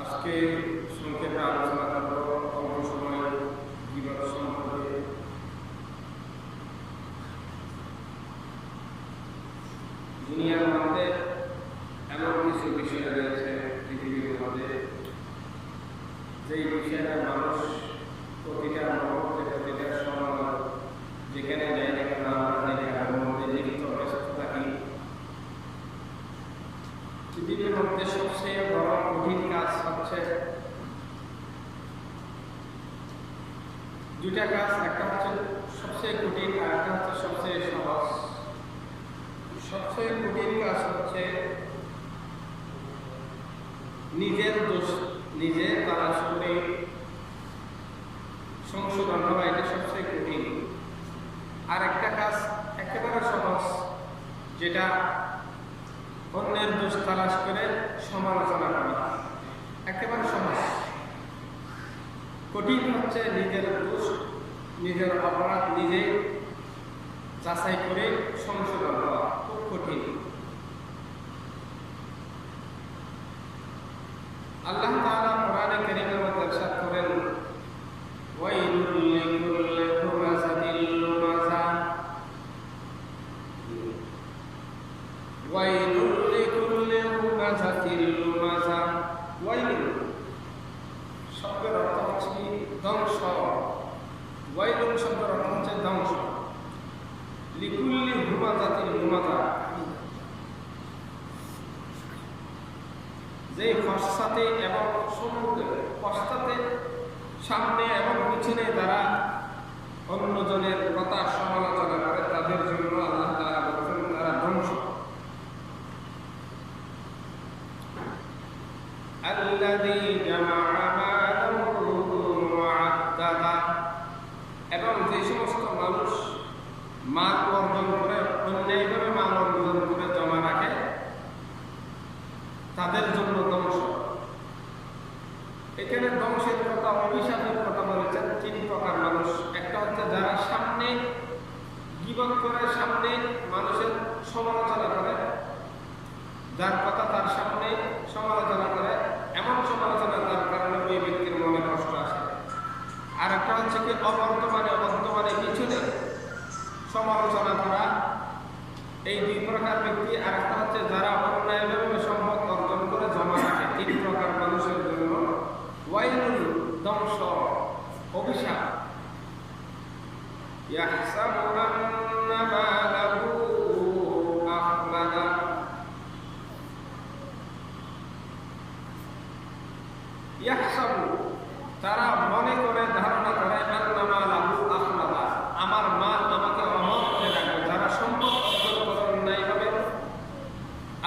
আজকে সংক্ষেপে আলোচনা করব অল্প সময় জীবন সম্পর্কে। দুনিয়ার মধ্যে এমন কিছু বিষয় রয়েছে পৃথিবীর মধ্যে, যেই বিষয়টা মানুষ প্রতিটা মুহূর্তে প্রতিটা সময় যেখানে যাই না কেন আমরা দেখার মধ্যে লিপ্ত ব্যস্ত থাকি। পৃথিবীর মধ্যে সবচেয়ে বড় কঠিন কাজ হচ্ছে দুইটা কাজ, একটা হচ্ছে সবচেয়ে কঠিন আর একটা হচ্ছে সবচেয়ে সহজ। সবচেয়ে কঠিন কাজ হচ্ছে নিজের দোষ নিজে তালাশ করে সংশোধন হওয়া, এটা সবচেয়ে কঠিন। আর একটা কাজ একেবারে সহজ, যেটা অন্যের দোষ তালাশ করে সমালোচনা করা, একেবারে সহজ। কঠিন হচ্ছে নিজের দোষ নিজের অপরাধ নিজে যাচাই করে সংশোধন হওয়া, খুব কঠিন। আল্লাহ তাআলা কোরআনে কারীমের মধ্যে ইরশাদ করেন, ওয়াইলুল লিকুল্লি হুমাযাতিল লুমাযা, ওয়াইলুল লিকুল্লি হুমাযাতিল লুমাযা। ওয়াইল শব্দের অর্থ হচ্ছে ধ্বংস, ওয়াইলুন শব্দের অর্থ হচ্ছে ধ্বংস। লিকুল্লি হুমাযাতিল লুমাযা, যে পশ্চাতে এবং সম্মুখে, পশ্চাতে সামনে এবং পিছনে যারা অন্যজনের কথা সমালোচনা করে, তাদের জন্য আল্লাহ তাআলা বলেছেন তারা ধ্বংস। আল্লাযী জামাআ মালান ওয়া আদ্দাদা, এবং যে সমস্ত মানুষ মাল অর্জন করে, অন্যায়ভাবে মাল অর্জন করে জমা রাখে, তাদের জন্য ধ্বংস। এখানে ধ্বংসের কথা, অভিশাপের কথা বলেছেন তিন প্রকার মানুষ। একটা হচ্ছে যারা সামনে গীবত করে, সামনে মানুষের সমালোচনা করে, যার কথা তার সামনে সমালোচনা করে, এমন সমালোচনা যার কারণে ওই ব্যক্তির মনে কষ্ট আসে। আর একটা হচ্ছে কি অবর্তমানে পিছনে সমালোচনা করা, এই দুই প্রকার ব্যক্তি। আর একটা হচ্ছে যারা অন্যায়ভাবে সম্পদ অর্জন করে জমা রাখে। তিন প্রকার মানুষের জন্য ওয়াইলুন ধ্বংস, অভিশাপ। ইয়াহসাবু আন্না মালাহু আখলাদা, ইয়াহসাবু তারা মনে করে, ধারণা করে, আন্না মালাহু আখলাদা আমার মাল আমাকে অমর করে রাখবে। যারা সম্পদ অর্জন করে অন্যায়ভাবে,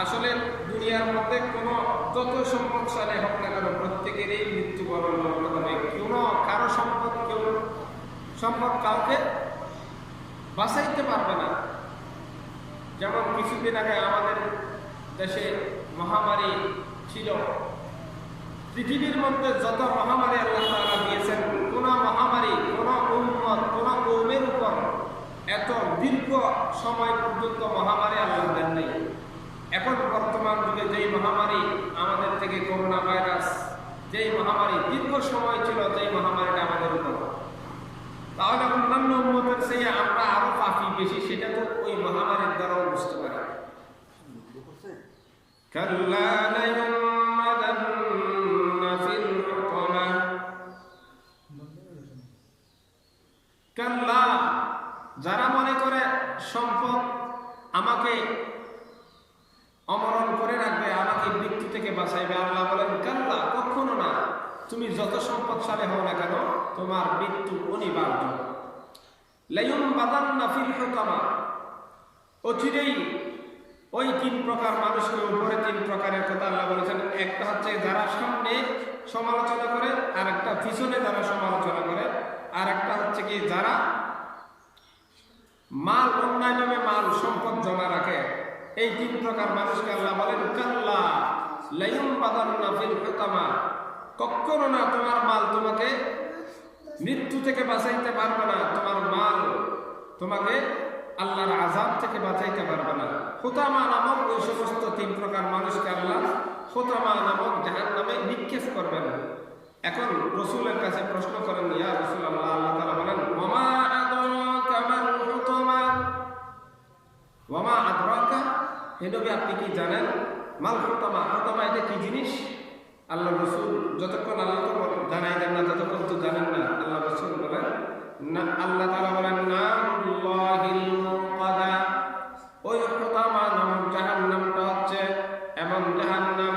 আসলে দুনিয়ার মধ্যে কোনো যত সম্পদশালী হোক না কেন, প্রত্যেকেরই মৃত্যুবরণ করতে হবে। কারো সম্পদ কাউকে বাঁচাইতে পারবে না। যেমন কিছুদিন আগে আমাদের দেশে মহামারী ছিল। পৃথিবীর মধ্যে যত মহামারী আল্লাহ তাআলা দিয়েছেন, কোন মহামারী কোন উম্মত কোন কওমের উপর এত দীর্ঘ সময় পর্যন্ত মহামারী আল্লাহ দেন নাই। এখন বর্তমান যুগে যেই মহামারী আমাদের থেকে করোনা ভাইরাস, যেই মহামারী দীর্ঘ সময় ছিল, যেই মহামারীটা আমাদের উপর, তাহলে অন্যান্য উম্মতের চেয়ে আমরা আরো পাপী বেশি, সেটা তো ওই মহামারীর দ্বারাও বুঝতে পারি। কাল্লা লায়ুম্মাদান্না ফিল থেকে বাঁচাইবে। আল্লাহ বলেন কাল্লা, কখনো না, তুমি যত সম্পদশালী হও না কেন তোমার মৃত্যু অনিবার্য। লায়ুনবাযান্না ফিল হুতামা, অচিরেই ওই তিন প্রকার মানুষকে, উপরে তিন প্রকারের কথা আল্লাহ বলেছেন। একটা হচ্ছে যারা সামনে সমালোচনা করে, আর একটা পিছনে যারা সমালোচনা করে, আর একটা হচ্ছে কি যারা মাল অন্যায়ভাবে মাল সম্পদ জমা রাখে। এই তিন প্রকার মানুষকে আল্লাহ বলেন কাল্লা লায়ুনবাযান্না ফিল হুতামা, কখনো না তোমার মাল তোমাকে মৃত্যু থেকে বাঁচাইতে পারবে না, তোমার মাল তোমাকে আল্লাহর আযাব থেকে বাঁচাইতে পারবে না। হুতামা নামক ওই সমস্ত তিন প্রকার মানুষকে আল্লাহ হুতামা নামক জাহান্নামে নিক্ষেপ করবেন। এখন রাসূলের কাছে প্রশ্ন করেন, ইয়া রাসূলুল্লাহ, আল্লাহ তাআলা বলেন ওয়ামা আদরাকা মাল হুতামা, ওয়ামা আদরাকা, হে নবী আপনি কি জানেন মাল হুতামা, হুতামা এটা কি জিনিস? আল্লাহ রাসূল যতক্ষণ আল্লাহ তো জানাই দেন না ততক্ষণ তো জানেন না। আল্লাহ রাসূল বলেন না, আল্লাহ তাআলা বলেন নারুল্লাহিল মুকাদা, ওই হুতামা নামক জাহান্নামটা হচ্ছে এমন জাহান্নাম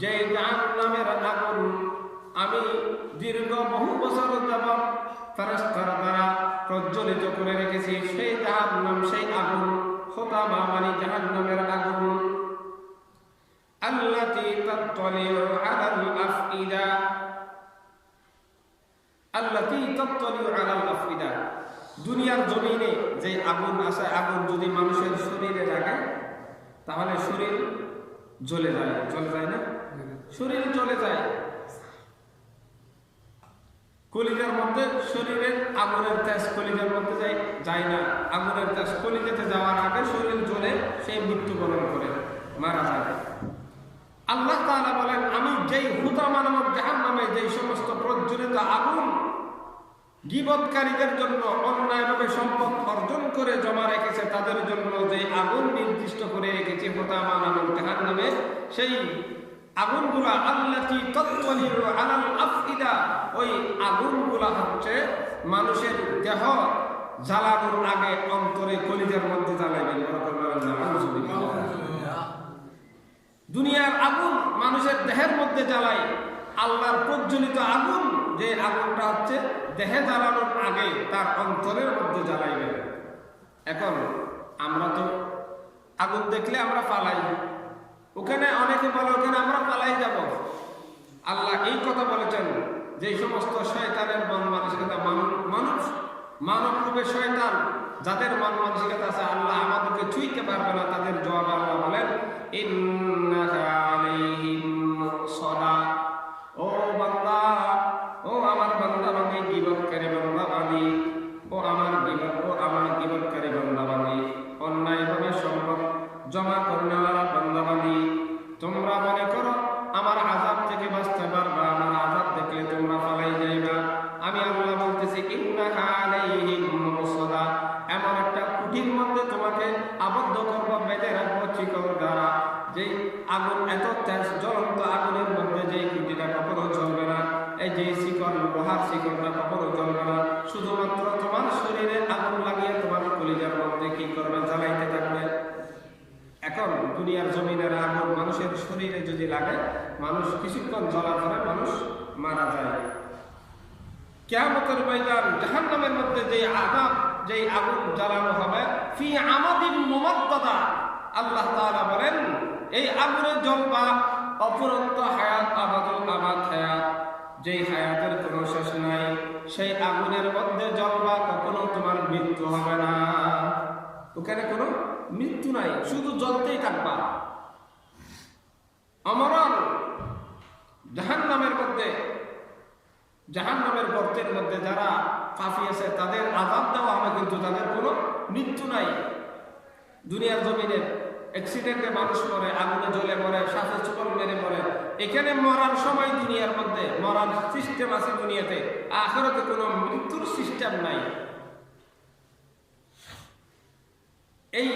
যে জাহান্নামের আগুন আমি দীর্ঘ বহু বছর যাবত ফেরেশতার দ্বারা প্রজ্বলিত করে রেখেছি। সেই জাহান্নাম, সেই আগুন, হুতামা মানে জাহান্নামের আগুন। আল্লাতী তাত্তালিউ আলাল আফইদা, আল্লাতী তাত্তালিউ আলাল আফইদা, দুনিয়ার জমিনে যে আগুন আছে, আগুন যদি মানুষের শরীরে লাগে তাহলে শরীর জ্বলে যায়। জ্বলে যায় না? শরীর জ্বলে যায়। কলিজার মধ্যে শরীরের আগুনের তেজ কলিজার মধ্যে যায় না। আগুনের তেজ কলিজাতে যাওয়ার আগে শরীর জ্বলে সেই মৃত্যুবরণ করে মারা যায়। আল্লাহ তাআলা বলেন আমি যেই হুতামা নামক জাহান্নামে যেই সমস্ত প্রজ্বলিত আগুন গীবতকারীদের জন্য অন্যায়ভাবে সম্পদ অর্জন করে জমা রেখেছে তাদের জন্য যে আগুন নির্দিষ্ট করে রেখেছে হুতামা নামক জাহান্নামে, সেই আগুনগুলা আল্লাতী তাত্তালিউ আলাল আফইদা, ওই আগুনগুলা হচ্ছে মানুষের দেহ জ্বালানোর আগে অন্তরে কলিজার মধ্যে জ্বালাইবেন। দুনিয়ার আগুন মানুষের দেহের মধ্যে জ্বালায়, আল্লাহর প্রজ্বলিত আগুন যে আগুনটা হচ্ছে দেহে জ্বালানোর আগে তার অন্তরের মধ্যে জ্বালাইবেন। এখন আমরা তো আগুন দেখলে আমরা পালাই, ওখানে অনেকে বলে ওখানে আমরা পালাই যাব। আল্লাহ এই কথা বলেছেন যে সমস্ত শয়তানের মন মানসিকতা, মানুষ মানব রূপে শয়তান যাদের মন মানসিকতা আছে আল্লাহ আমাদেরকে ছুঁইতে পারবে না, তাদের জবাব আল্লাহ বলেন ইন্নাকা আলাইহিম মুসাদা, ও বান্দা, ও আমার বান্দা বান্দী, গীবতকারী বান্দা বান্দী, ও আমার গীবতকারী বান্দা বান্দী, অন্যায়ভাবে সম্পদ জমা করনেওয়ালা বান্দা বান্দী, তোমরা মনে করো আমার আযাব থেকে বাঁচতে পারবা, আমার আযাব দেখলে তোমরা পালাই যাইবা। আমি আল্লাহ বলতেছি ইন্নাকা আলাইহিম মুসাদা, এমন একটা কুঠির মধ্যে তোমাকে আবদ্ধ করবো, বেঁধে রাখবো চিকন দ্বারা, যেই আগুন এত তেজ, জ্বলন্ত আগুনের মধ্যে যেই কুঠিটা কখনো জ্বলবে না, এই যে শিকল লোহার শিকলটা কখনো জ্বলবে না, শুধুমাত্র তোমার শরীরে আগুন লাগিয়ে তোমার কলিজার মধ্যে কি করবে, জ্বালাইতে থাকবে। এখন দুনিয়ার জমিনের আগুন মানুষের শরীরে যদি লাগে, মানুষ কিছুক্ষণ জ্বলার পরে মানুষ মারা যায়। কিয়ামতের ময়দান জাহান্নামের মধ্যে যেই আগুন জ্বালানো হবে, ফি আমাদিন মুমাদ্দাদা, আল্লাহ তাআলা বলেন এই আগুনে জ্বলবা অপরন্ত হায়াত, আবাদুল আবাদ হায়াত, যেই হায়াতের কোনো শেষ নাই, সেই আগুনের মধ্যে জ্বলবা, কখনো তোমার মৃত্যু হবে না। ওখানে কোনো মৃত্যু নাই, শুধু জ্বলতেই থাকবা। অমরণ জাহান্নামের মধ্যে, জাহান্নামের গর্তের মধ্যে যারা ফাঁসি আছে তাদের আযাব দেওয়া হবে, কিন্তু তাদের কোনো মৃত্যু নাই। দুনিয়ার জমিনের অ্যাক্সিডেন্টে মানুষ মরে, আগুনে জ্বলে মরে, শ্বাসে চুপল মেরে মরে, এখানে মরার সময় দুনিয়ার মধ্যে মরার সিস্টেম আছে দুনিয়াতে, আখিরাতে কোনো মৃত্যুর সিস্টেম নাই। এই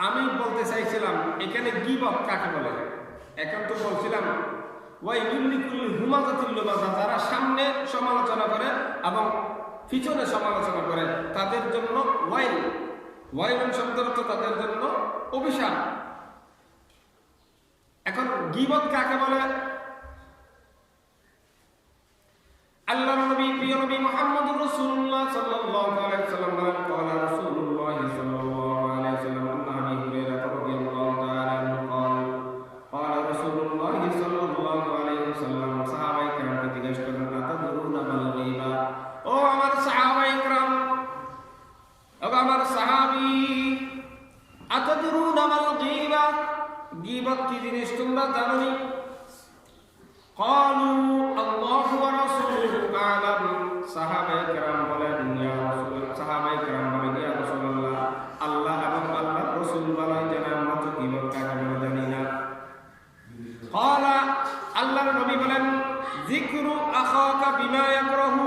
আমি বলতে চাইছিলাম এখানে গীবত কাকে বলে, এখন তো বলছিলাম ওয়াইলুল লিকুল্লি হুমাযাতিল লুমাযা, যারা সামনে সমালোচনা করে এবং পিছনে সমালোচনা করে তাদের জন্য ওয়াইলুন শব্দের অর্থ তাদের জন্য অভিশাপ। এখন গীবত কাকে বলে? আল্লাহর নবী প্রিয় নবী মুহাম্মদুর রাসূলুল্লাহ সাল্লাল্লাহু আলাইহি ওয়াসাল্লাম বলেন ক্বালা রাসূলুল্লাহ সাল্লাল্লাহু আলাইহি ওয়াসাল্লাম আন আবী হুরায়রা রাদিয়াল্লাহু তাআলা আনহু ক্বালা ক্বালা রাসূলুল্লাহ সাল্লাল্লাহু আলাইহি ওয়াসাল্লাম সাহাবায়ে কেরামকে জিজ্ঞেস করলেন আতাদরুনা মাল গীবা, ও আমার সাহাবায়ে কেরাম, ও আমার সাহাবী, আতাদরুনা মাল গীবা, গীবত কি জিনিস তোমরা জানোনি? ক্বালু আল্লাহু ওয়া রাসূলুহু আ'লাম, সাহাবায়ে কেরাম বলেন ইয়া রাসূলুল্লাহ, সাহাবায়ে কেরাম বলেন ইয়া রাসূলুল্লাহ, আল্লাহ এবং আল্লাহর রাসূল বলেন যে আমরা তো গীবত কাকে বলে জানি না। ক্বালা, আল্লাহর নবী বলেন যিকরু আখাকা বিমা ইয়াকরাহু,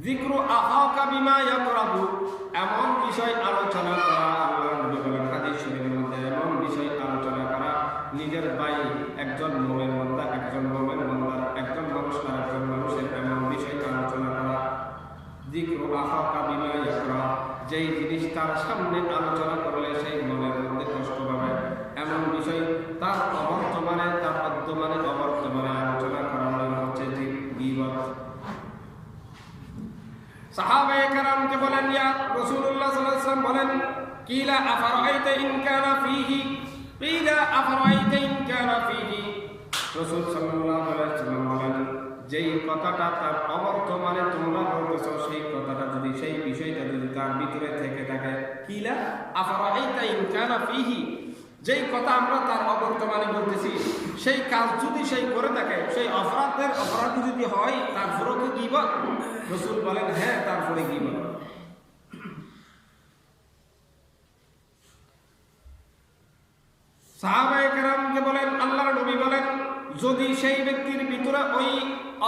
যিকরু আখাকা বিমা ইয়াকরাহু, এমন বিষয় আলোচনা করা। আল্লাহর নবী বলেন হাদিস শরীফের মধ্যে এমন বিষয় আলোচনা করা, নিজের ভাই একজন মুমিন বান্দা, একজন মুমিন বান্দার, একজন মানুষ আর একজন মানুষের এমন বিষয় আলোচনা করা। যিকরু আখাকা বিমা ইয়াকরা, যেই জিনিস তার সামনে আলোচনা করলে সেই মনের মধ্যে কষ্ট পাবে, এমন বিষয় তার অবর্তমানে, তার বর্তমানে অবর্তমানে আলোচনা করা হচ্ছে যে গীবত। সাহাবায়ে কেরামকে বলেন ইয়া রাসূলুল্লাহ সাল্লাল্লাহু আলাইহি ওয়াসাল্লাম বলেন কিলা আফরাইতা ইন কানা ফীহি, কিলা আফরাইতা ইন কানা ফীহি, রাসূল সাল্লাল্লাহু আলাইহি ওয়াসাল্লাম বলেন যেই কথাটা তার অবর্তমানে তোমরা বলতেছো, সেই কথাটা যদি, সেই বিষয়টা যদি তার ভিতরে থেকে থাকে, কিলা আফরাইতা ইন কানা ফীহি, যেই কথা আমরা তার অবর্তমানে বলতেছি, সেই কাজ যদি সেই করে থাকে, সেই অপরাধী যদি হয়, তারপরেও কি গীবত? রাসূল বলেন হ্যাঁ, তারপরে গীবত। সাহাবায়ে কেরামকে বলেন আল্লাহর নবী বলেন যদি সেই ব্যক্তির ভিতরে ওই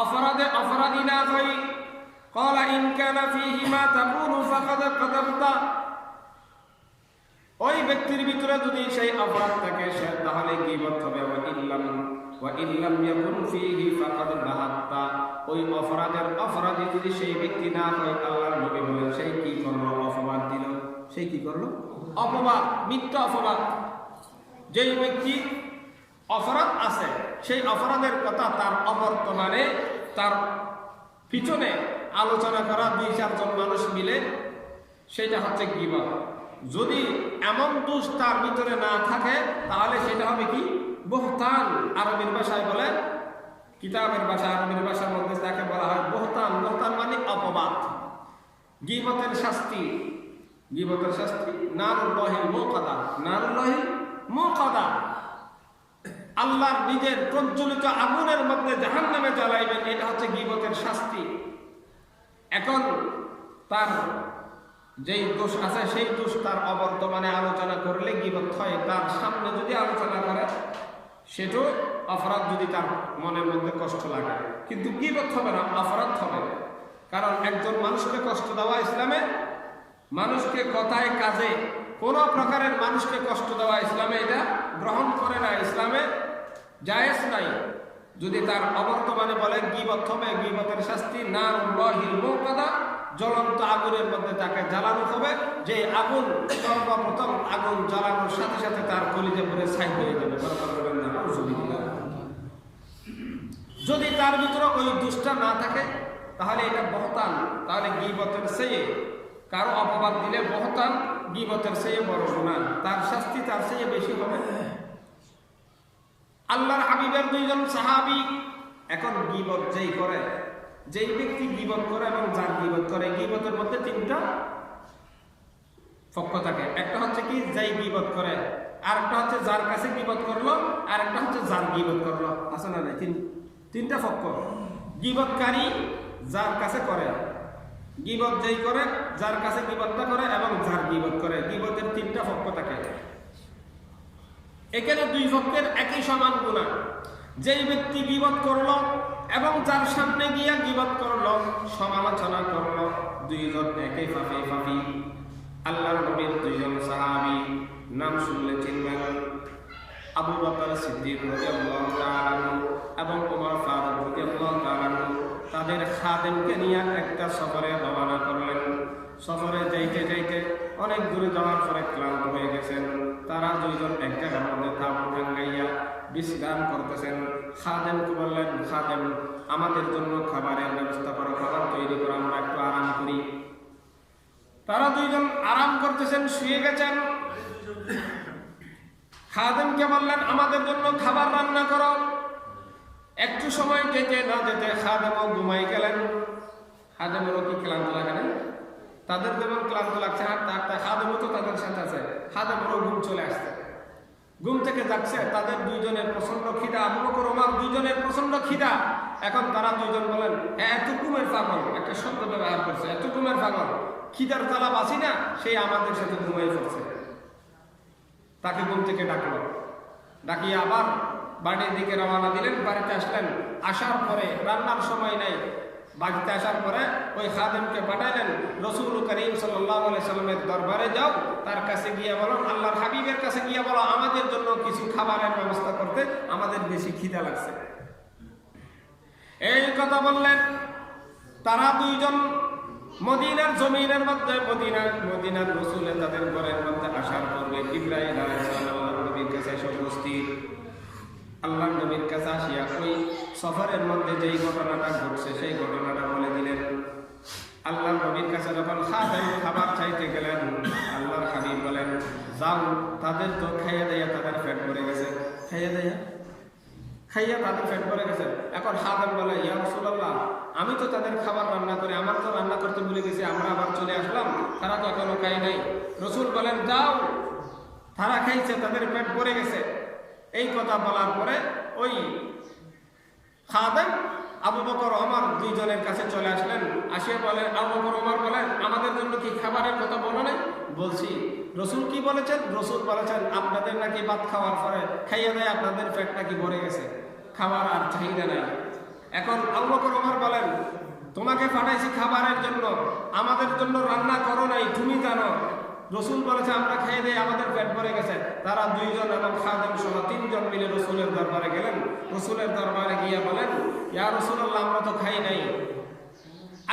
অপরাধী না হয়, ক্বালা ইন কানা ফীহি মা তাকুলু ফাকাদ কাযাবতা, ওই ব্যক্তির ভিতরে যদি সেই অপরাধ থাকে সে তাহলে গীবত হবে। ওয়া ইল্লাম ইয়াকুন ফীহি ফাকাদ বাহাত্তা, ওই অপরাধী যদি সেই ব্যক্তি না হয়, আল্লাহর নবী বলেন সেই কি করলো? অপবাদ দিল। সেই কি করলো? অপবাদ, মিথ্যা অপবাদ। যেই ব্যক্তি অপরাধ আছে, সেই অপরাধের কথা তার অবর্তমানে, তার পিছনে আলোচনা করা 2-4 জন মানুষ মিলে, সেটা হচ্ছে গীবত। যদি এমন দোষ তার ভিতরে না থাকে তাহলে সেটা হবে কি? বহতান। আরবির ভাষায় বলে, কিতাবের ভাষা, আরবির ভাষার মধ্যে তাকে বলা হয় বহতান। বহতান মানে অপবাদ। গীবতের শাস্তি, গীবতের শাস্তি নারুল্লাহিল মুকাদা, নারুল্লাহিল মুকাদা, আল্লাহর নিজের প্রজ্বলিত আগুনের মধ্যে জাহান্নামে জ্বালাইবেন, এটা হচ্ছে গীবতের শাস্তি। এখন তার যেই দোষ আছে সেই দোষ তার অবর্তমানে আলোচনা করলে গীবত হয়। তার সামনে যদি আলোচনা করে সেটাও অপরাধ, যদি তার মনের মধ্যে কষ্ট লাগে, কিন্তু গীবত হবে না, অপরাধ হবে। কারণ একজন মানুষকে কষ্ট দেওয়া ইসলামে, মানুষকে কথায় কাজে কোন প্রকারের মানুষকে কষ্ট দেওয়া ইসলামে এটা গ্রহণ করে না, ইসলামে জায়েজ নাই। যদি তার অবর্তমানে বলে গীবত হবে, গীবতের শাস্তি নারুল্লাহিল মুকাদা, জ্বলন্ত আগুনের মধ্যে তাকে জ্বালানো হবে। যে আগুন সর্বপ্রথম আগুন জ্বালানোর সাথে সাথে তার কলিজা পুরে ছাই হয়ে যাবে। যদি তার ভিতরে ওই দুষ্টা না থাকে তাহলে এটা বহতান, তাহলে গীবতের চেয়ে কারো অপবাদ দিলে বহতান গীবতের চেয়ে বড় গুনাহ, তার শাস্তি তার চেয়ে বেশি হবে। আল্লাহর হাবিবের 2 জন সাহাবী, এখন গীবত যেই করে, যেই ব্যক্তি গীবত করে এবং যার গীবত করে, গীবতের মধ্যে 3টা পক্ষ থাকে। একটা হচ্ছে কি যেই গীবত করে, আরেকটা হচ্ছে যার কাছে গীবত করলো, আরেকটা হচ্ছে যার গীবত করলো। আছে না নাই? 3টা পক্ষ। গীবতকারী যার কাছে করে, গীবত যেই করে, যার কাছে গীবতটা করে এবং যার গীবত করে, গীবতের 3টা পক্ষ থাকে। এখানে 2 পক্ষের একই সমান গুনাহ। যেই ব্যক্তি গীবত করলো এবং যার সামনে গিয়া গীবত করলো, সমালোচনা করলো, 2 জন একই ফাঁপি। আল্লাহর নবীর 2 জন সাহাবী, নাম শুনলে চিনবেন, আবু বকর সিদ্দিক রাদিয়াল্লাহু তাআলা এবং ওমর ফারুক রাদিয়াল্লাহু তাআলা। তাদের খাদেমকে নিয়ে একটা সফরে রওনা করলেন। সফরে যাইতে অনেক দূরে যাওয়ার পরে ক্লান্ত হয়ে গেছেন। তারা 2 জন এক জায়গার মধ্যে তাঁবু টাঙ্গাইয়া বিশ্রাম করতেছেন। খাদেমকে বললেন, খাদেম আমাদের জন্য খাবারের ব্যবস্থা করো, খাবার তৈরি করো, আমরা একটু আরাম করি। তারা দুইজন আরাম করতেছেন, শুয়ে গেছেন। খাদেমকে বললেন আমাদের জন্য খাবার রান্না করো। একটু সময় যেতে না যেতে খাদেমও ঘুমাই গেলেন। খাদেমেরও কি ক্লান্ত লাগে না? তাদের যেমন ক্লান্ত লাগছে আর খাদেমও তো তাদের সাথে আছে, খাদেমেরও ঘুম চলে আসছে। ঘুম থেকে যাচ্ছে, তাদের দুইজনের প্রচন্ড খিদা, আবু বকর ওমর দুইজনের প্রচন্ড খিদা। এখন তারা দুইজন বলেন, এত ঘুমের পাগল, একটা শব্দ ব্যবহার করছে, এত ঘুমের পাগল, খিদার জ্বালা বাঁচি না, সেই আমাদের সাথে ঘুমাই পড়ছে। তাকে ঘুম থেকে ডাকলো, ডাকিয়ে আবার বাড়ির দিকে রওনা দিলেন। বাড়িতে আসলেন, আসার পরে রান্নার সময় নাই, বাড়িতে আসার পরে ওই খাদেমকে পাঠাইলেন, রসুল করিম সাল্লাল্লাহু আলাইহি সাল্লামের দরবারে যাও, তার কাছে গিয়ে বলো, আল্লাহর হাবিবের কাছে গিয়ে বলো আমাদের জন্য কিছু খাবারের ব্যবস্থা করতে, আমাদের বেশি খিদা লাগছে। এই কথা বললেন। তারা দুইজন মদিনার জমিনের মধ্যে, মদিনার রসুলের তাদের ঘরের মধ্যে আসার পূর্বে ইব্রাহিম আলাইহিস সালাম আল্লাহর নবীর কাছে এসে উপস্থিত। আল্লাহর নবীর কাছে আসিয়া ওই সফরের মধ্যে যেই ঘটনাটা ঘটছে সেই ঘটনাটা বলে দিলেন। আল্লাহর নবীর কাছে যখন খাবার চাইতে গেলেন, আল্লাহর হাবিব বলেন, যাও, তাদের তো খাইয়া দেয়া তাদের পেট ভরে গেছে, খাইয়া তাদের পেট ভরে গেছে। এখন খাদেম বলে, ইয়া রাসূলুল্লাহ, আমি তো তাদের খাবার রান্না করি, আমার তো রান্না করতে ভুলে গেছি, আমরা আবার চলে আসলাম, তারা তো এখনো খাই নাই। রসুল বলেন, যাও, তারা খাইছে, তাদের পেট ভরে গেছে। এই কথা বলার পরে ওই খাদেম আবু বকর ওমর দুইজনের কাছে চলে আসলেন। আসিয়া বলেন, আবু বকর ওমর বলেন, আমাদের জন্য কি খাবারের কথা বলো নাই? বলছি। রসুল কি বলেছেন? রসুল বলেছেন আপনাদের নাকি ভাত খাওয়ার পরে খাইয়া দেয় আপনাদের পেট নাকি ভরে গেছে, খাবার আর চাহিদা নাই। এখন আবু বকর ওমর বলেন, তোমাকে পাঠাইছি খাবারের জন্য, আমাদের জন্য রান্না করো নাই, তুমি জানো। রসুল বলেছে আমরা খেয়ে দেয় আমাদের পেট ভরে গেছে। তারা দুইজন এবং খাদেম সহ তিনজন মিলে রসুলের দরবারে গেলেন। রসুলের দরবারে গিয়ে বলেন, ইয়া রাসূলুল্লাহ, আমরা তো খাই নাই।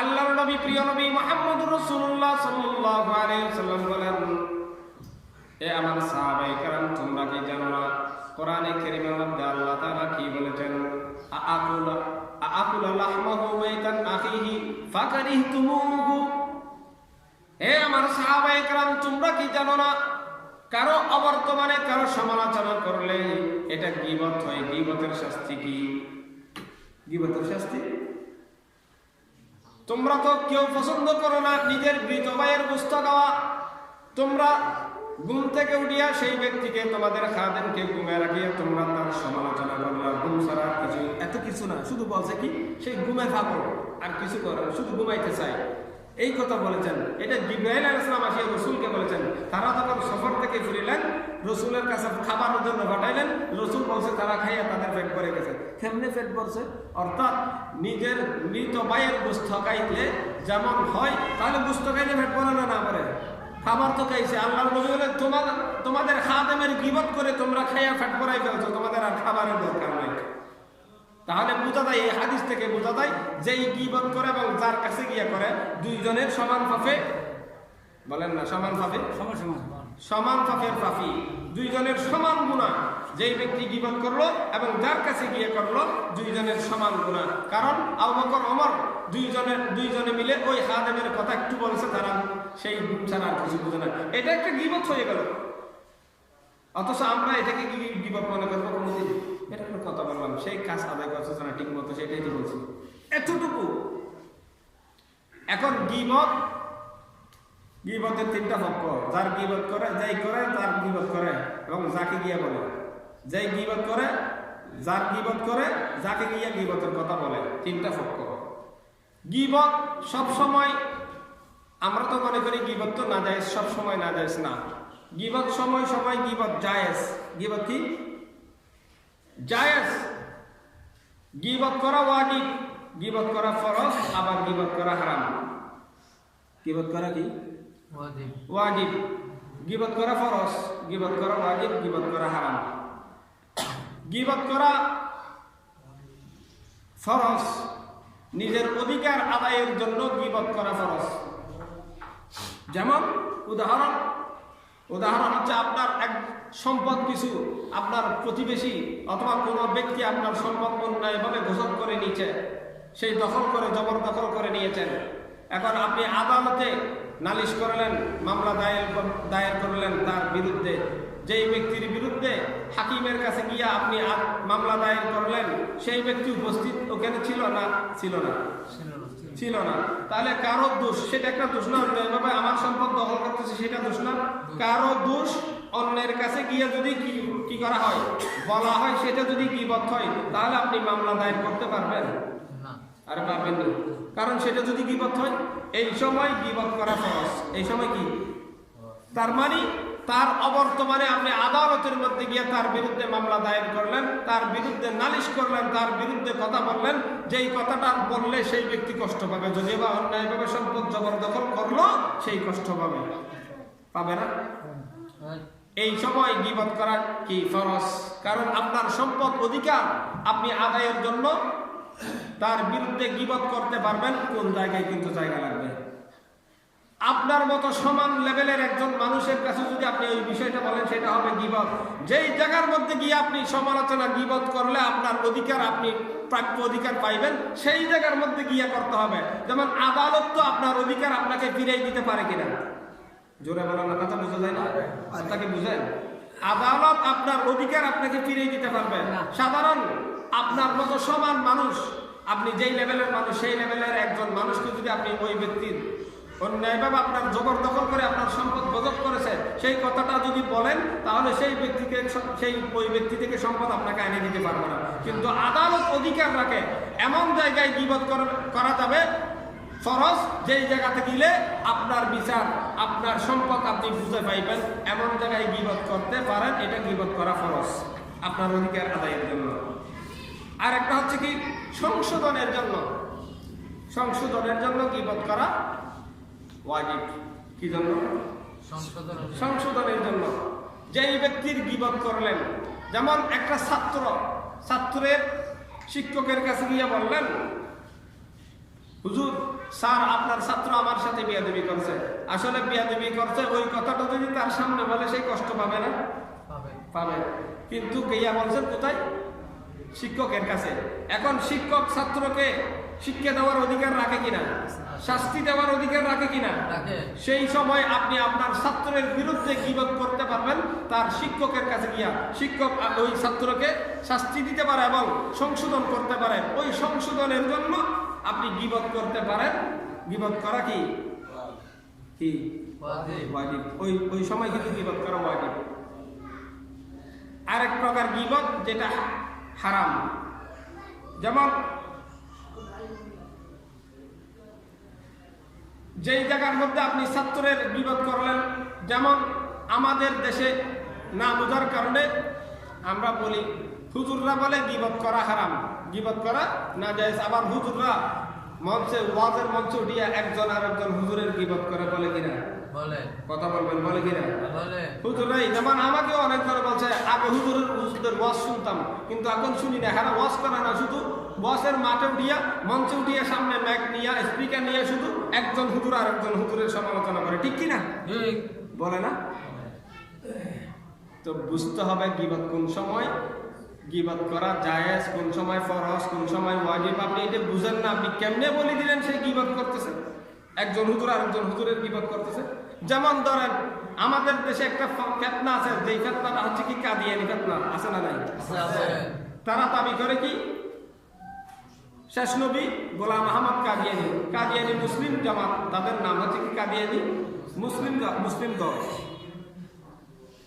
আল্লাহর নবী, প্রিয় নবী মুহাম্মদুর রাসূলুল্লাহ সাল্লাল্লাহু আলাইহি ওয়াসাল্লাম বলেন, এ আমার সাহাবায়ে কেরাম, তোমরা কি জানো না কোরআনে কারীমের মধ্যে আল্লাহ তাআলা কি বলেছেন? আকুলা লাহমাহু মাইতান আখিহি ফাকারিহতুমুহু। হে আমার সাহাবায়ে কেরাম, তোমরা কি জানো না কারো অবর্তমানে কারো সমালোচনা করলে এটা গীবত হয়। গীবতের শাস্তি কি? গীবতের শাস্তি তোমরা তো কেউ পছন্দ করো না নিজের মৃত ভাইয়ের গোশত খাওয়া। তোমরা ঘুম থেকে উঠিয়া সেই ব্যক্তিকে, তোমাদের খাদেমকে ঘুমে রাখিয়া তোমরা তার সমালোচনা করলা। ঘুম ছাড়া কিছু, এত কিছু না, শুধু বলছে কি সেই ঘুমে থাকো, আর কিছু করে শুধু ঘুমাইতে চায়। এই কথা বলেছেন। এটা জিবরাইল আলাইহিস সালাম আসিয়া রসুলকে বলেছেন। তারা যখন সফর থেকে ফিরিলেন, রসুলের কাছে খাবারের জন্য পাঠাইলেন। রসুল বলছে তারা খাইয়া তাদের পেট ভরে গেছে। কেমনে পেট ভরছে? অর্থাৎ নিজের মৃত ভাইয়ের গোশত খাইলে যেমন হয়, তাহলে গোশত খাইলে পেট ভরে না, না ভরে? খাবার তো খাইছে। আল্লাহর নবী বলেন, তোমাদের খাদেমের গীবত করে তোমরা খাইয়া পেট ভরাই ফেলছো, তোমাদের আর খাবারের দরকার নাই। তাহলে বোঝা যায়, এই হাদিস থেকে বোঝা যায় যে এই গীবত করে এবং যার কাছে গিয়ে করে দুইজনের সমান পাপে, বলেন না সমান পাপে, সমান পাপের পাপী, দুইজনের সমান গুনাহ। যেই ব্যক্তি গীবত করলো এবং যার কাছে গিয়ে করলো, দুইজনের সমান গুনাহ। কারণ আবু বকর ওমর দুইজনে মিলে ওই খাদেমের কথা একটু বলেছে, তারা সেই ছাড়া আর কিছু বুঝে না। এটা একটা গীবত হয়ে গেল। অথচ আমরা এটাকে গীবত মনে করবো কোনোদিন? এটা কোনো কথা বললাম, সেই কাজ আদায় করছে না ঠিক মতো, সেটাই তো বলছি, এতটুকু। এখন গীবতের তিনটা পক্ষ। যার গীবত করে, যাই করে, তার গীবত করে এবং যাকে গিয়ে বলে। যাই গীবত করে, যার গীবত করে, যাকে গিয়ে গীবতের কথা বলে, তিনটা পক্ষ। গীবত সব সময়, আমরা তো মনে করি গীবত তো নাজায়েজ, সব সময় নাজায়েজ না। গীবত সময় সময় গীবত জায়েজ। গীবত কি? জায়েজ। গীবত করা ওয়াজিব, গীবত করা ফরজ, আবার গীবত করা হারাম। গীবত করা কি? ওয়াজিব। গীবত করা ফরজ, গীবত করা ওয়াজিব, গীবত করা হারাম। গীবত করা ফরজ, নিজের অধিকার আদায়ের জন্য গীবত করা ফরজ। যেমন উদাহরণ, উদাহরণ হচ্ছে আপনার এক সম্পদ কিছু আপনার প্রতিবেশী অথবা কোনো ব্যক্তি আপনার সম্পদ অন্যায়ভাবে ঘোষণা করে নিয়েছে, সেই দখল করে জবরদখল করে নিয়েছেন। এখন আপনি আদালতে নালিশ করলেন, মামলা দায়ের করলেন তার বিরুদ্ধে। যেই ব্যক্তির বিরুদ্ধে হাকিমের কাছে গিয়ে আপনি মামলা দায়ের করলেন, সেই ব্যক্তি উপস্থিত ওখানে ছিল না? ছিল না। তাহলে কারো দোষ, সেটা একটা দোষ না? অন্যায়ভাবে আমার সম্পদ দখল করতেছে, সেটা দোষ না? কারো দোষ অন্যের কাছে গিয়ে যদি কি করা হয়, বলা হয়, সেটা যদি গীবত হয়, তাহলে আপনি মামলা দায়ের করতে পারবেন? আরে পারবেন না, কারণ সেটা যদি গীবত হয়, এই সময় গীবত করা ফরজ। এই সময় কি তার মানে তার অবর্তমানে আপনি আদালতের মধ্যে গিয়ে তার বিরুদ্ধে মামলা দায়ের করলেন, তার বিরুদ্ধে নালিশ করলেন, তার বিরুদ্ধে কথা বললেন, যেই কথাটা বললে সেই ব্যক্তি কষ্ট পাবে, যদি বা অন্যায়ভাবে সম্পদ জবরদখল করলো সেই কষ্ট পাবে না? এই সময় গীবত করা কি ফরজ? কারণ আপনার সম্পদ অধিকার আপনি আদায়ের জন্য তার বিরুদ্ধে গীবত করতে পারবেন। কোন জায়গায়? কিন্তু জায়গা লাগবে। আপনার মতো সমান লেভেলের একজন মানুষের কাছে যদি আপনি ওই বিষয়টা বলেন, সেটা হবে গীবত। যেই জায়গার মধ্যে গিয়ে আপনি সমালোচনা গীবত করলে আপনার অধিকার, আপনি প্রাপ্য অধিকার পাইবেন, সেই জায়গার মধ্যে গিয়ে করতে হবে। যেমন আদালত তো আপনার অধিকার আপনাকে ফিরিয়ে দিতে পারে কিনা? জোরে বলেন না, কথা বোঝা যায় না? আপনাকে বুঝেন, আদালত আপনার অধিকার আপনাকে ফিরিয়ে দিতে পারবে। সাধারণ আপনার মতো সমান মানুষ, আপনি যেই লেভেলের মানুষ, সেই লেভেলের একজন মানুষকে যদি আপনি ওই ব্যক্তির অন্যায়ভাবে আপনার জবরদখল করে আপনার সম্পদ বজব করেছে, সেই কথাটা যদি বলেন, তাহলে সেই ওই ব্যক্তি থেকে সম্পদ আপনাকে এনে দিতে পারবে না। কিন্তু আদালত অধিকার রাখে এমন জায়গায় গীবত করা যাবে ফরজ, যেই জায়গাতে গেলে আপনার বিচার, আপনার সম্পদ আপনি বুঝে পাইবেন, এমন জায়গায় গীবত করতে পারেন। এটা গীবত করা ফরজ আপনার অধিকার আদায়ের জন্য। আর একটা হচ্ছে কি সংশোধনের জন্য গীবত করা ওয়াজিব। কি জন্য? সংশোধনের জন্য। যেই ব্যক্তির গীবত করলেন, যেমন একটা ছাত্রের শিক্ষকের কাছে গিয়ে বললেন, হুজুর স্যার আপনার ছাত্র আমার সাথে বিয়াদবি করছে। আসলে বিয়াদবি করছে, ওই কথাটা যদি তার সামনে বলে, সেই কষ্ট পাবে না? পাবে। কিন্তু গিয়া বলছেন কোথায়? শিক্ষকের কাছে। এখন শিক্ষক ছাত্রকে শিক্ষা দেওয়ার অধিকার রাখে কিনা? শাস্তি দেওয়ার অধিকার রাখে কিনা? সেই সময় আপনি আপনার ছাত্রের বিরুদ্ধে গীবত করতে পারবেন তার শিক্ষকের কাছে গিয়া। শিক্ষক ওই ছাত্রকে শাস্তি দিতে পারে এবং সংশোধন করতে পারেন। ওই সংশোধনের জন্য আপনি গীবত করতে পারেন। গীবত করা কি ওয়াজিব। ওই সময় কিন্তু গীবত করা ওয়াজিব। আরেক প্রকার গীবত যেটা হারাম, যেমন যেই জায়গার মধ্যে আপনি ছাত্রের গীবত করলেন, যেমন আমাদের দেশে না বোঝার কারণে আমরা বলি, হুজুররা বলে গীবত করা হারাম, গীবত করা না জায়েজ। আবার হুজুররা ওয়াজের মঞ্চে উঠিয়া একজন আর একজন হুজুরের গীবত করে, বলে কিনা? কথা বলবেন, বলে কিনা? হুজুরাই যেমন আমাকেও অনেকজন বলছে, আগে হুজুরদের ওয়াজ শুনতাম, কিন্তু এখন শুনি না। এখানে ওয়াজ করে না, শুধু বসের মাঠে উঠিয়া, মঞ্চে উঠিয়া, সামনে মাইক নিয়ে, স্পিকার নিয়ে শুধু একজন হুজুর আর একজন হুজুরের সমালোচনা করে। ঠিক কিনা? বলে না? তো বুঝতে হবে গীবত কোন সময় গীবত করা জায়েজ, কোন সময় ফরজ, কোন সময় ওয়াজিব। আপনি এটা বুঝেন না, আপনি কেমনে বলে দিলেন সেই গীবত করতেছে? একজন হুজুর আর একজন হুজুরের গীবত করতেছে। যেমন ধরেন আমাদের দেশে একটা ফিতনা আছে, যেই ফিতনাটা হচ্ছে কি কাদিয়ানি ফিতনা। আছে না নাই? তারা দাবি করে কি শেষ নবী গোলাম আহমদ কাদিয়ানি মুসলিম জামাত, তাদের নাম হচ্ছে কি কাদিয়ানি মুসলিম দল।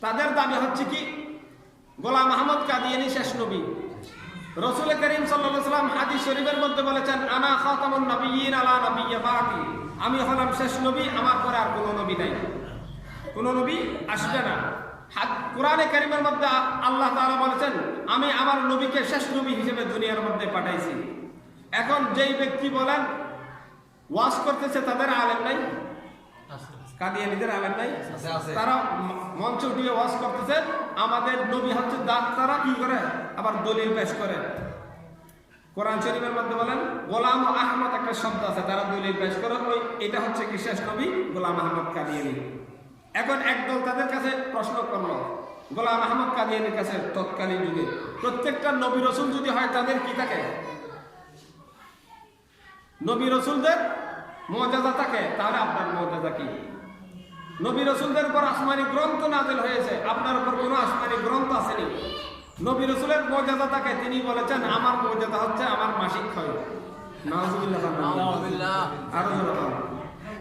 তাদের দাবি হচ্ছে কি গোলাম আহমদ কাদিয়ানি শেষ নবী। রাসূল করিম সাল্লাল্লাহু আলাইহি ওয়াসাল্লাম হাদিস শরীফের মধ্যে বলেছেন, আনা খাতামুন নাবিয়্যিন আলা নাবিয়্যা বাদি, আমি হলাম শেষ নবী, আমার পরে আর কোনো নবী নাই, কোনো নবী আসবে না। কোরআনে কারীমের মধ্যে আল্লাহ তাআলা বলেছেন, আমি আমার নবীকে শেষ নবী হিসেবে দুনিয়ার মধ্যে পাঠাইছি। এখন যেই ব্যক্তি বলেন ওয়াজ করতেছে, তাদের আলেম নাই? কাদিয়ানীদের আলেম নাই? তারা মঞ্চে উঠিয়ে ওয়াজ করতেছে, আমাদের নবী হচ্ছে দাঁত। তারা কি করে? আবার দলিল পেশ করে। কোরআন শরীফের মধ্যে বলেন গোলাম আহমদ একটা শব্দ আছে, তারা দলিল পেশ করে, ওই এটা হচ্ছে কি শেষ নবী গোলাম আহমদ কাদিয়ানী। এখন একদল তাদের কাছে প্রশ্ন করলো গোলাম আহমদ কাদিয়ানীর কাছে, তৎকালীন যুগে প্রত্যেকটা নবী রসুল যদি হয় তাদের কি থাকে? নবী রসুলদের মর্যাদা থাকে, তাহলে আপনার মর্যাদা কি? নবী রসুলদের উপর আসমানি গ্রন্থ নাযিল হয়েছে, আপনার উপর কোনো আসমানি গ্রন্থ আসেনি। নবী রসুলের মর্যাদা থাকে, তিনি বলেছেন আমার মর্যাদা হচ্ছে আমার মাসিক ক্ষয়। নাউজুবিল্লাহ। আরো জোরে বলেন,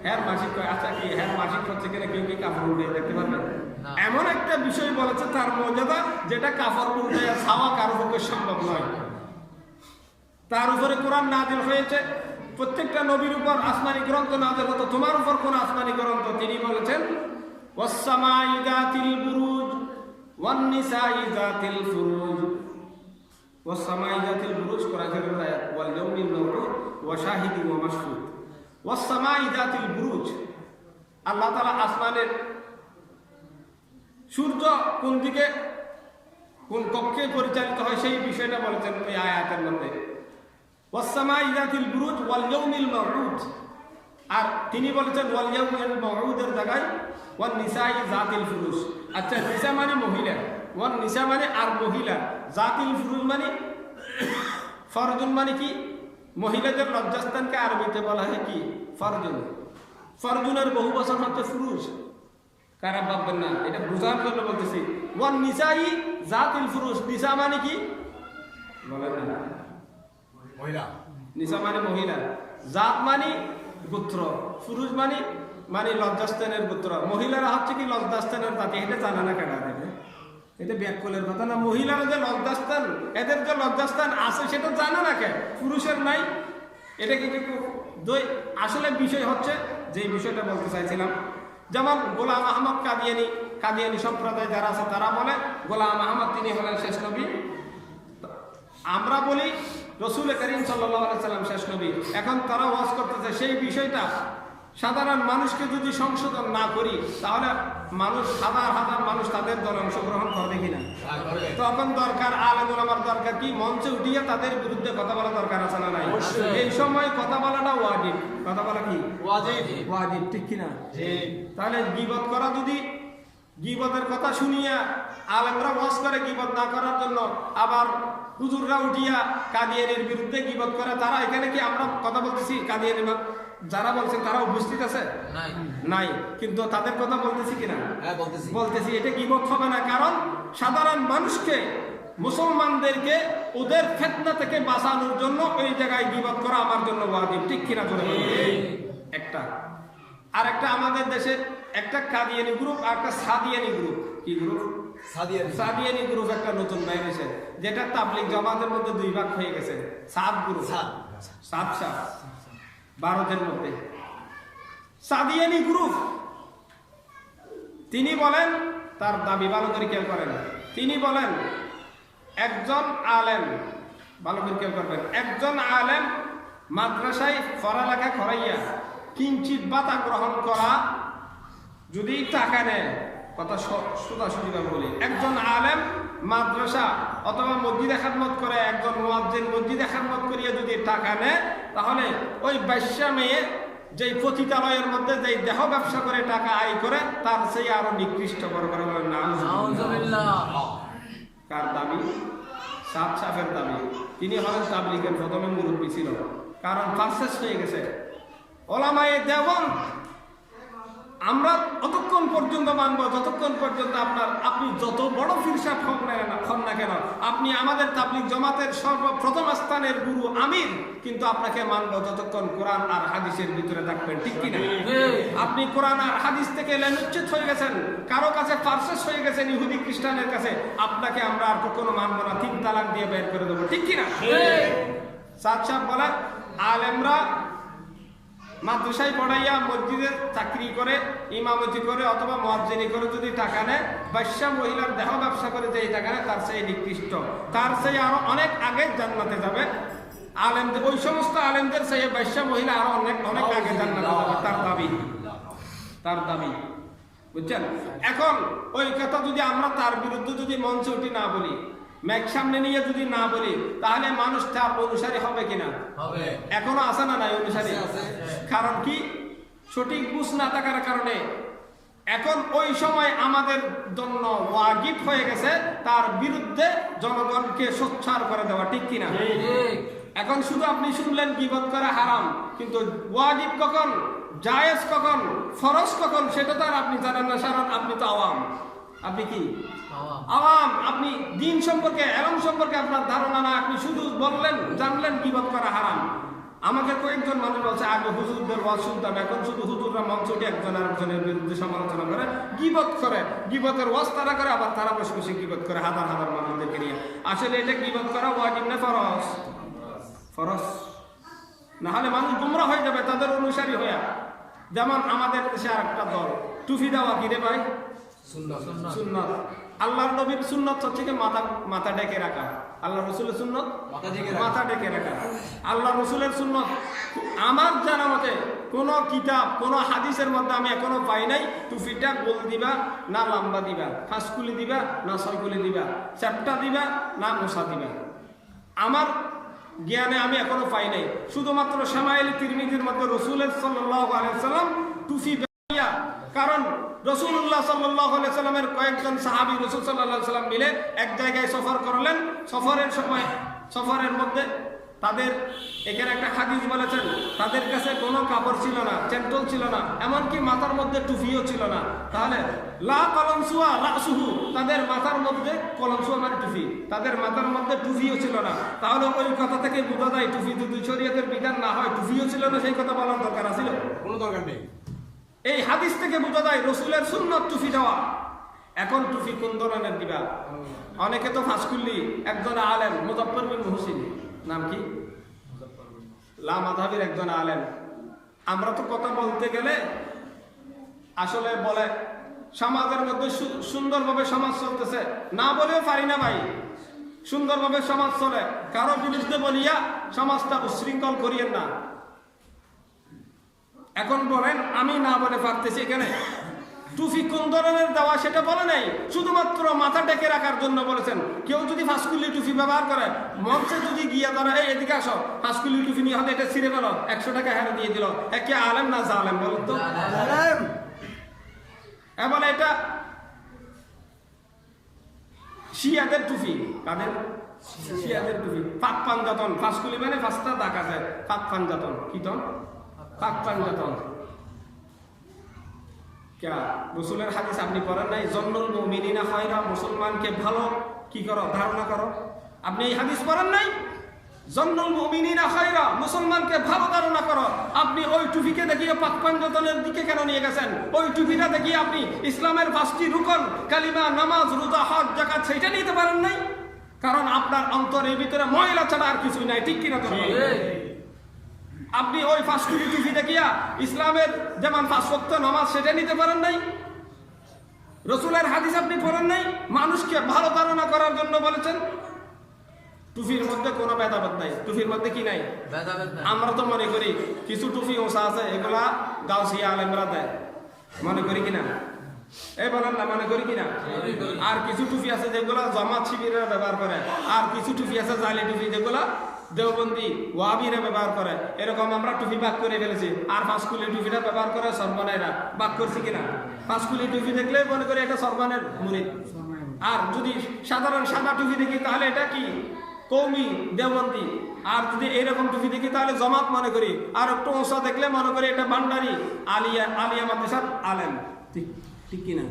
হ্যাঁ মাসিক ক্ষয়। আচ্ছা কি হ্যাঁ মাসিক হচ্ছে কিনা কেউ কি কাপড় উঠে দেখতে পারবেন? এমন একটা বিষয় বলেছে তার মর্যাদা, যেটা কাপড় উঠে ছাওয়া কারো পক্ষে সম্ভব নয়। তার উপরে কোরআন নাযিল হয়েছে, প্রত্যেকটা নবীর উপর আসমানি গ্রন্থ নাযিল হতো, তোমার উপর কোন আসমানি গ্রন্থ? তিনি বলেছেন ওয়াস-সামাই যাতিল বুরুজ ওয়ান-নিসাই যাতিল ফুরুজ। ওয়াস-সামাই যাতিল বুরুজ কোরআনের আয়াত, ওয়াল ইয়াউমিল মাউউদ ওয়া শাহিদিন ওয়া মাশহুদ। ওয়াস-সামাই যাতিল বুরুজ, আল্লাহ তাআলা আসমানের সূর্য কোন দিকে কোন কক্ষে পরিচালিত হয় সেই বিষয়টা বলেছেন এই আয়াতের মধ্যে। ওয়াস-সামাই যাতিল বুরুজ ওয়াল ইয়াউমিল মাউউদ, আর তিনি বলেছেন ওয়াল ইয়াউমিল মাউউদের জায়গায় ওয়ান নিসাই যাতিল ফুরুজ। আচ্ছা নিসা মানে মহিলা, ওয়ান নিসা মানে আর মহিলা, জাতিল ফুরুজ মানে ফরজুন মানে কি? মহিলাদের লজ্জাস্থানকে আরবিতে বলা হয় কি? ফরজুন। ফরজুনের বহু বচন হচ্ছে ফুরুজ। কারা ভাববেন না, এটা বোঝার জন্য বলতেছি। ওয়ান নিসাই জাতিল ফুরুজ, নিসা মানে কি বলেন না? মহিলা। নিসা মানে মহিলা, জাত মানে গোত্র, ফুরুজ মানে মানে লজ্জাস্থানের গোত্র। মহিলারা হচ্ছে কি লজ্জাস্থানের জাতি, এটা জানা না কেন? এটা ব্যাককলের কথা না। মহিলারা যে লজ্জাস্থান, এদের যে লজ্জাস্থান আছে সেটা জানা না কেন? পুরুষের নাই। এটা কি আসলে বিষয় হচ্ছে যে বিষয়টা বলতে চাইছিলাম, যেমন গোলাম আহমদ কাদিয়ানী সম্প্রদায় যারা আছে তারা বলে গোলাম আহমদ তিনি হলেন শেষ নবী। আমরা বলি রসুল করিম সাল্লাল্লাহু আলাইহি সাল্লাম শেষ নবী। এখন তারা ওয়াজ করতেছে সেই বিষয়টা সাধারণ মানুষকে যদি সংশোধন না করি, তাহলে মানুষ হাজার হাজার মানুষ তাদের দলে অংশগ্রহণ করবে কিনা? তখন দরকার আলেম ওলামার দরকার কি? মঞ্চে উঠিয়ে তাদের বিরুদ্ধে কথা বলা দরকার আছে না নাই? এই সময় কথা বলাটা ওয়াজিব। কথা বলা কি ওয়াজিব, ঠিক কিনা? তাহলে গীবত করা, যদি গীবতের কথা শুনিয়া আলেমরা ওয়াজ করে গীবত না করার জন্য, আবার হুজুররা উঠিয়া কাদিয়ানীর বিরুদ্ধে গীবত করে, তারা এখানে কি আমরা কথা বলতেছি? কাদিয়ানী যারা বলছেন তারা উপস্থিত আছে নাই, কিন্তু তাদের কথা বলতেছি কিনা? বলতেছি। এটা গীবত হবে না, কারণ সাধারণ মানুষকে মুসলমানদেরকে ওদের ফিতনা থেকে বাঁচানোর জন্য ওই জায়গায় গীবত করা আমার জন্য ওয়াজিব, ঠিক কিনা? একটা আর একটা আমাদের দেশে একটা কাদিয়ানী গ্রুপ আর একটা সাদিয়ানী গ্রুপ। কি গ্রুপ? সাদিয়ানী গ্রুপ একটা নতুন বাইর হয়েছে, যেটা তাবলিগ জামাতের মধ্যে দুই ভাগ হয়ে গেছে। সাদ গ্রুপ, সাদ শাহ ভারতের মধ্যে সাদিয়ানী গ্রুপ। তিনি বলেন, তার দাবি ভালো করে খেয়াল করেন, তিনি বলেন একজন আলেম, ভালো করে খেয়াল করবেন, একজন আলেম মাদ্রাসায় পড়ালেখা করাইয়া কিঞ্চিত ভাতা গ্রহণ করা যদি টাকা নেয়, কথা সোজাসুজিভাবে বলি, একজন আলেম মাদ্রাসা অথবা মসজিদে খেদমত করে, একজন মুয়াজ্জিন মসজিদে খেদমত করিয়া যদি টাকা নেয়, তাহলে ওই বেশ্যা মেয়ে যেই পতিতালয়ের মধ্যে যেই দেহ ব্যবসা করে টাকা আয় করে, তার সেই আরো নিকৃষ্ট বড় করে বলেন নাউজুবিল্লাহ। কার দাবি? সাদ সাহেবের দাবি। তিনি হলেন তাবলীগের প্রথম মুরব্বী ছিল, কারণ পারসেস হয়ে গেছে ওলামায়ে দেওবন্দ। আমরা অতক্ষণ পর্যন্ত মানবো যতক্ষণ পর্যন্ত আপনি যত বড় ফিরসাব হন না কেন, আপনি আমাদের তাবলীগ জামাতের সর্বপ্রথম স্থানের গুরু আমির, কিন্তু আপনাকে মানবো যতক্ষণ কোরআন আর হাদিসের ভিতরে থাকবেন, ঠিক কিনা? আপনি কোরআন আর হাদিস থেকে লেনুচ্ছেদ হয়ে গেছেন, কারো কাছে পারসেস হয়ে গেছেন ইহুদি খ্রিস্টানের কাছে, আপনাকে আমরা আর কখনো মানবো না, 3 তালাক দিয়ে বের করে দেবো, ঠিক কিনা? সাদ সাহেব বলেন আলেমরা মাদ্রাসায় পড়াইয়া মসজিদে চাকরি করে, ইমামতি করে অথবা মুয়াজ্জিনি করে যদি টাকা নেয়, বেশ্যা মহিলার দেহ ব্যবসা করে যে টাকা নেয়, তার সেই নিকৃষ্ট, তার সেই আরো অনেক আগে জান্নাতে যাবে। আলেমদের, ওই সমস্ত আলেমদের সেই বেশ্যা মহিলা আরো অনেক অনেক আগে জান্নাতে যাবে, তার দাবি, বুঝছেন? এখন ওই কথা যদি আমরা তার বিরুদ্ধে যদি মঞ্চে উঠি না বলি, ম্যাক সামনে নিয়ে যদি না বলি, তাহলে মানুষ তার অনুসারী হবে কিনা? হবে। এখনো আছে না নাই অনুসারী? কারণ কি? সঠিক বুঝ না থাকার কারণে এখন ওই সময় আমাদের জন্য ওয়াজিব হয়ে গেছে তার বিরুদ্ধে জনগণকে সোচ্চার করে দেওয়া, ঠিক কিনা? এখন শুধু আপনি শুনলেন গীবত করা হারাম, কিন্তু ওয়াজিব কখন, জায়েজ কখন, ফরজ কখন সেটা তো আর আপনি জানেন না। সারা আপনি তো আওয়াম। আপনি কি আওয়াম? আপনি দিন সম্পর্কে, এলম সম্পর্কে আপনার ধারণা না। আপনি শুধু বললেন, জানলেন গীবত করা হারাম। আমাকে কয়েকজন মানুষ বলছে আগে হুজুরদের ওয়াজ শুনতাম, এখন শুধু হুজুররা মঞ্চ উঠে একজন আরেকজনের বিরুদ্ধে সমালোচনা করে, গীবত করে, গীবতের ওয়াজ তারা করে, আবার তারা বসে বসে গীবত করে হাজার হাজার মানুষদেরকে নিয়ে। আসলে এটা গীবত করা ওয়াজিব না ফরজ? ফরজ। না হলে মানুষ গুমরা হয়ে যাবে তাদের অনুসারী হয়ে। যেমন আমাদের দেশে আর একটা দল টুপি দেওয়া, কি রে ভাই? সুন্নত। আল্লাহর নবীর সুন্নত হচ্ছে কি মাথা ডেকে রাখা। আল্লাহ রসুলের সুন্নত মাথা ডেকে রাখা। আল্লাহ রসুলের সুন্নত আমার জানা মতে কোন কিতাব, কোন হাদিসের মধ্যে আমি এখনো পাই নাই টুপিটা গোল দিবা না লম্বা দিবা, ফাঁসকুলি দিবা না ছয়কুলি দিবা, চ্যাপটা দিবা না মোছা দিবা। আমার জ্ঞানে আমি এখনো পাই নাই। শুধুমাত্র শামাইল তিরমিজির মধ্যে রসুলের সাল্লাল্লাহু আলাইহি ওয়াসাল্লাম টুপি বানিয়া, কারণ রাসূলুল্লাহ সাল্লাল্লাহু আলাইহি ওয়াসাল্লামের কয়েকজন সাহাবী রাসূল সাল্লাল্লাহু আলাইহি ওয়াসাল্লাম মিলে এক জায়গায় সফর করলেন। সফরের সময়, সফরের মধ্যে তাদের এখানে একটা হাদিস বলেছেন, তাদের কাছে কোনো কাপড় ছিল না, চেন্টল ছিল না, এমনকি মাথার মধ্যে টুপিও ছিল না। তাহলে লা কলমসুয়া রাসুহু, তাদের মাথার মধ্যে কলমসুয়া মানে টুপি, তাদের মাথার মধ্যে টুপিও ছিল না। তাহলে ওই কথা থেকে বোঝা যায় টুপি যদি শরীয়তের বিধান না হয়, টুপিও ছিল না, সেই কথা বলার দরকার ছিল? কোনো দরকার নেই। এই হাদিস থেকে বোঝা যায় রসুলের সুন্নত টুপি দেওয়া। এখন টুপি কোন ধরনের দিবা? অনেকে তো ফাঁসকুল্লি, একজন আলেম মুজাফফর বিন মুহসিন, নাম কি, লা মাযহাবের একজন আলেম। আমরা তো কথা বলতে গেলে আসলে বলে সমাজের মধ্যে সুন্দরভাবে সমাজ চলতেছে, না বলেও পারি না ভাই। সুন্দরভাবে সমাজ চলে, কারো বিরুদ্ধে বলিয়া সমাজটা উশৃঙ্খল করিয়েন না। এখন বলেন আমি না বলে পারতেছি এখানে টুপি কোন ধরনের দেওয়া সেটা বলে নাই, শুধুমাত্র মাথা ডেকে রাখার জন্য বলেছেন। কেউ যদি ফাঁসকুলি টুপি ব্যবহার করে, মঞ্চে যদি গিয়ে ধরো এই এদিকে আসো ফাঁসকুলি টুপি নিয়ে হলে এটা ছিঁড়ে ফেলো, 100 টাকা হারে দিয়ে দিল, একে আলেম না জালেম বলুন তো? এবার এটা শিয়াদের টুপি। কাদের? শিয়াদের টুপি। পাক পাঞ্জাতন, ফাঁসকুলি মানে ফাঁসটা দেখা যায়, পাক পাঞ্জাতন। কি তন? পাক পাঞ্জাতন। রসুলের হাদিস আপনি করেন নাই? জন্নুল মুমিনিনা খায়রা, মুসলমানকে ভালো কি করো, ধারণা করো। আপনি এই হাদিস পড়েন নাই? জন্নুল মুমিনিনা খায়রা, মুসলমানকে ভালো ধারণা করো। আপনি ওই টুপিকে দেখিয়ে পাক পাঞ্জাতনের দিকে কেন নিয়ে গেছেন? ওই টুপিটা দেখিয়ে আপনি ইসলামের 5টি রুকন কালিমা, নামাজ, রোজা, হজ, যাকাত সেটা নিতে পারেন নাই? কারণ আপনার অন্তরের ভিতরে ময়লা ছাড়া আর কিছুই নাই, ঠিক কিনা? আপনি ওই ফাঁসকুলি টুপি দেখিয়া ইসলামের যেমন 5 ওয়াক্ত নামাজ সেটা নিতে পারেন নাই? রসুলের হাদিস আপনি পড়েন নাই? মানুষকে ভালো ধারণা করার জন্য বলেছেন। টুপির মধ্যে কোনো ভেদাভেদ নাই। টুপির মধ্যে কি নাই? আমরা তো মনে করি কিছু টুপি ওষা আছে, এগুলা গাউসিয়া আলেমরা দেয়, মনে করি কিনা? এই বলেন না, মনে করি কিনা? আর কিছু টুপি আছে যেগুলা জামাত শিবিরের ব্যবহার করে, আর কিছু টুপি আছে জালি টুপি যেগুলা দেওবন্দি ওয়াহাবিরা ব্যবহার করে। এরকম আমরা টুপি ভাগ করে ফেলেছি। আর ফাঁসকুলি টুপিটা ব্যবহার করে সরবানেরা ভাগ করছি কিনা? ফাঁসকুলি টুপি দেখলে মনে করি এটা সরবানের মুরিদ। আর যদি সাধারণ সাদা টুপি দেখি তাহলে এটা কি? কৌমি দেওবন্দি। আর যদি এইরকম টুপি দেখি তাহলে জমাত মনে করি। আর একটু ওষা দেখলে মনে করি এটা ভান্ডারি, আলিয়া মাদ্রাসার আলেম, ঠিক কিনা?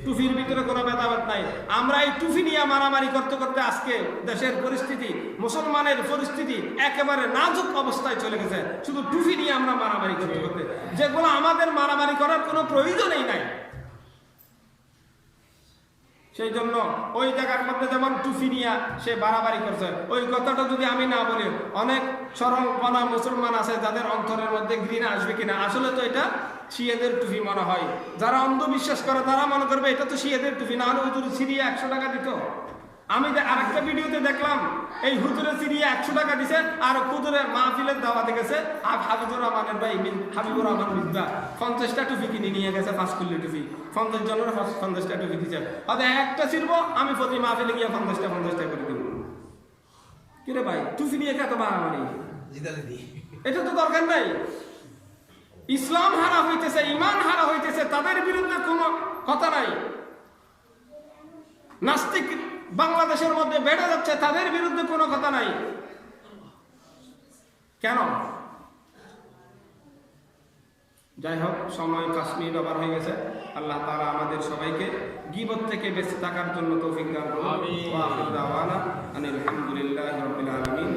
টুপির ভিতরে কোনো ভেদাভেদ নাই। আমরা এই টুপি নিয়ে মারামারি করতে করতে আজকে দেশের পরিস্থিতি, মুসলমানের পরিস্থিতি একেবারে নাজুক অবস্থায় চলে গেছে, শুধু টুপি নিয়ে আমরা মারামারি করতে করতে, যেগুলো আমাদের মারামারি করার কোনো প্রয়োজনই নাই। সেই জন্য ওই জায়গার মধ্যে যেমন টুপি নিয়ে সে বাড়াবাড়ি করছে, ওই কথাটা যদি আমি না বলি, অনেক সরলপনা মুসলমান আছে যাদের অন্তরের মধ্যে ঘৃণা আসবে কিনা। আসলে তো এটা শিয়াদের টুপি মনে হয়। যারা অন্ধবিশ্বাস করে তারা মনে করবে এটা তো শিয়াদের টুপি, না হলে হুজুর সিরিয়া 100 টাকা দিত। আমি আরেকটা ভিডিওতে দেখলাম এই হুজুরের সিরিয়া 100 টাকা দিছে, আর হুজুরের মাহফিলের দাওয়াতে গেছে, আর হাবিবুর রহমানের ভাই হাবিবুর রহমান মির্জা 50টা টুপি কিনে নিয়ে গেছে, ফাঁসকুল্লি টুপি 50 জনের 50টা টুপি দিচ্ছে। হয়তো একটা ছিড়বো, আমি প্রতি মাহফিলে গিয়ে 50টা করে দিব। কিরে ভাই, টুপি নিয়ে কত বাড়াবাড়ি? এটা তো দরকার নাই। ইসলাম হারা হইতেছে, ইমান হারা হইতেছে, তাদের বিরুদ্ধে কোনো কথা নাই। নাস্তিক বাংলাদেশের মধ্যে বেড়ে যাচ্ছে, তাদের বিরুদ্ধে কোনো কথা নাই। কেন? যাই হোক, সময় 5 মিনিট ওভার হয়ে গেছে। আল্লাহ তাআলা আমাদের সবাইকে গীবত থেকে বেঁচে থাকার জন্য তৌফিক দান করুন। ওয়া আখিরু দাওয়ানা আনিল হামদুলিল্লাহি রাব্বিল আলামিন।